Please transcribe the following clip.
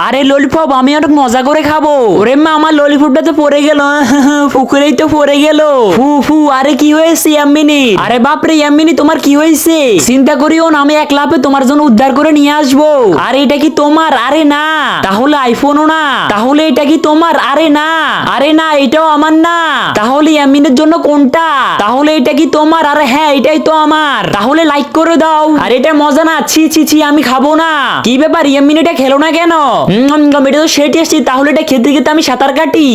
আরে ললিপপ আমি অনেক মজা করে খাবো। ওরে মা আমার ললিপপটা তো পড়ে গেল। পুকুরেই তো পড়ে গেল। ফু ফু আরে কি হয়েছে ইয়ামিনী? আরে বাপরে ইয়ামিনী তোমার কি হয়েছে? চিন্তা করিও না, আমি এক লাফে তোমার জন্য উদ্ধার করে নিয়ে আসবো। আরে এটা কি তোমার? আরে না, তাহলে আইফোনও না। তাহলে এটা কি তোমার? আরে না, আরে না এটাও আমার না। তাহলে ইয়ামিনের জন্য কোনটা? তাহলে এটা কি তোমার? আরে হ্যাঁ এটাই তো আমার। তাহলে লাইক করে দাও। আর এটা মজা না, ছি ছি ছি আমি খাবো না। কি ব্যাপার ইয়ামিন এটা খেলো না কেন? এটা তো সেই টেস্টি, তাহলে এটা খেতে খেতে আমি সাঁতার কাটি।